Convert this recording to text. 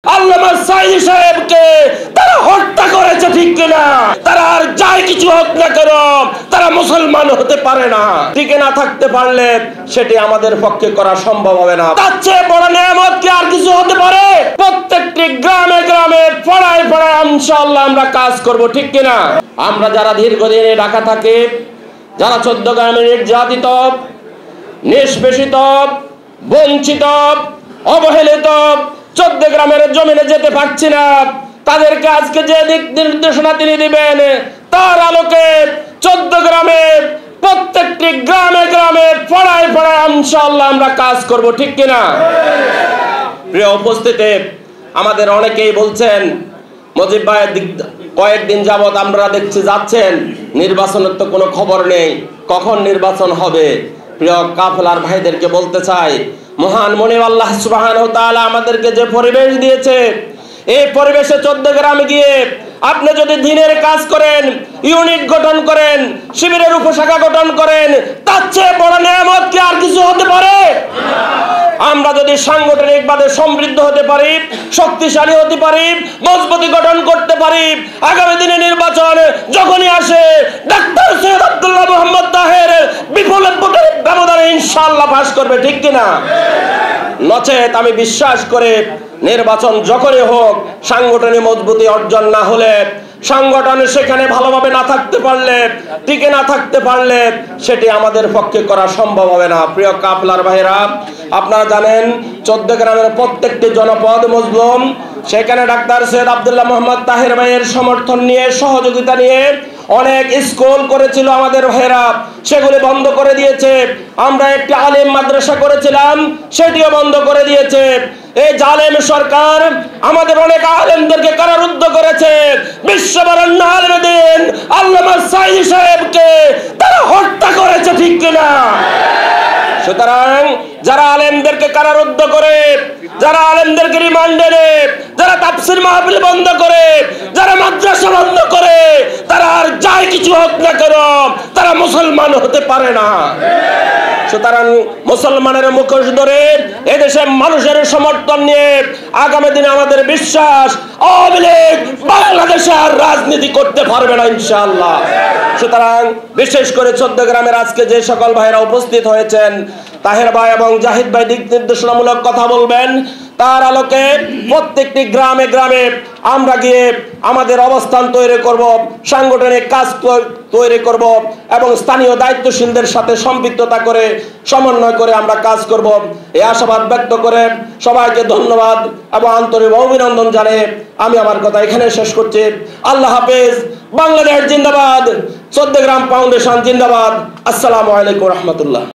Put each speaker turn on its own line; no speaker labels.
আল্লামা সাঈদী সাহেবকে তারা হত্যা করেছে, ঠিক কিনা? তারা আর যাই কিছু হোক না কেন তারা মুসলমান হতে পারে না। টিকে না থাকতে পারলে সেটি আমাদের পক্ষে করা সম্ভব হবে না। তার চেয়ে বড় নিয়ামত কি আর কিছু হতে পারে? প্রত্যেকটি গ্রামে গ্রামে পাড়ায় পাড়ায় ইনশাআল্লাহ আমরা কাজ করব, ঠিক কিনা? আমরা যারা দীর্ঘদিন ঢাকা থাকি, যারা 14 গ্রামে নির্যাতিত, নিষ্পেষিত, বঞ্চিত, অবহেলিত, 14 গ্রামের জমিনে যেতে পারছি না, তাদেরকে আজকে যে দিক নির্দেশনা তিনি দিবেন তার আলোকে 14 গ্রামে প্রত্যেকটি গ্রামে গ্রামে পাড়ায় পাড়ায় ইনশাআল্লাহ আমরা কাজ করব, ঠিক কিনা? প্রিয় উপস্থিতি, আমাদের অনেকেই বলছেন মুজিব ভাই কয়েকদিন যাবত আমরা দেখছি যাচ্ছেন, নির্বাচনের তো কোনো খবর নেই, কখন নির্বাচন হবে? প্রিয় কাফেলার ভাইদেরকে বলতে চাই, মহান মনিব আল্লাহ সুবহানাহু ওয়া তাআলা আমাদেরকে যে পরিবেশ দিয়েছে, এই পরিবেশে 14 গ্রামে গিয়ে আপনি যদি দিনের কাজ করেন, ইউনিট গঠন করেন, শিবিরের উপশাখা গঠন করেন, তার চেয়ে বড় নিয়ামত কি আর কিছু হতে পারে? আমরা যদি সাংগঠনিকভাবে সমৃদ্ধ হতে পারি, শক্তিশালী হতে পারি, মজবুতি গঠন করতে পারি, আগামী দিনে নির্বাচন যখনই আসে ডাক্তার সৈয়দ আব্দুল্লাহ মোহাম্মদ তাহের বিপুল ভোটের ব্যবধানে ইনশাআল্লাহ পাস করবে, ঠিক কিনা? নচেত আমি বিশ্বাস করে নির্বাচন যখনই হোক, সাংগঠনিক মজবুতি অর্জন না হলে, সংগঠন সেখানে ভালোভাবে না থাকতে পারলে, টিকে না থাকতে পারলে সেটি আমাদের পক্ষে করা সম্ভব হবে না। প্রিয় কাফেলার ভাইরা, আপনারা জানেন 14 গ্রামের প্রত্যেকটি জনপদ মজলুম, সেখানে ডাক্তার সৈয়দ আব্দুল্লাহ মোহাম্মদ তাহের ভাইয়ের সমর্থন নিয়ে, সহযোগিতা নিয়ে অনেক স্কুল করেছিল আমাদের ভাইরা, সেগুলি বন্ধ করে দিয়েছে। আমরা একটি আলিম মাদ্রাসা করেছিলাম, সেটিও বন্ধ করে দিয়েছে। এই জালেম সরকার আমাদের অনেক আলেমদেরকে কারারুদ্ধ করেছে। বিশ্ববরেণ্য আলেম দ্বীন আল্লামা সাঈদী সাহেবকে তারা হত্যা করেছে, ঠিক কিনা? সুতরাং যারা আলেমদেরকে কারারুদ্ধ করে, যারা আলেমদেরকে রিমান্ডে নেয়, যারা তাফসীর মাহফিল বন্ধ করে, যারা মাদ্রাসা বন্ধ করে, তারা আর যাই কিছু হোক না কেন তারা মুসলমান হতে পারে না। সুতরাং মুসলমানের মুখোশ ধরে এদেশে মানুষের সমর্থন নিয়ে আগামী দিনে আমাদের বিশ্বাস আওয়ামী লীগ বাংলাদেশে আর রাজনীতি করতে পারবে না ইনশাআল্লাহ। সুতরাং বিশেষ করে 14 গ্রামের আজকে যে সকল ভাইরা উপস্থিত হয়েছেন, তাহের ভাই এবং জাহিদ ভাই দিক নির্দেশনামূলক কথা বলবেন, তার আলোকে প্রত্যেকটি গ্রামে গ্রামে আমরা গিয়ে আমাদের অবস্থান তৈরি করব, সাংগঠনিক কাজ তৈরি করব এবং স্থানীয় দায়িত্বশীলদের সাথে সম্পৃক্ততা করে, সমন্বয় করে আমরা কাজ করব। এই আশাবাদ ব্যক্ত করে সবাইকে ধন্যবাদ এবং আন্তরিক অভিনন্দন জানিয়ে আমি আমার কথা এখানে শেষ করছি। আল্লাহ হাফেজ। বাংলাদেশ জিন্দাবাদ। 14 গ্রাম ফাউন্ডেশন জিন্দাবাদ। আসসালামু আলাইকুম রহমতুল্লাহ।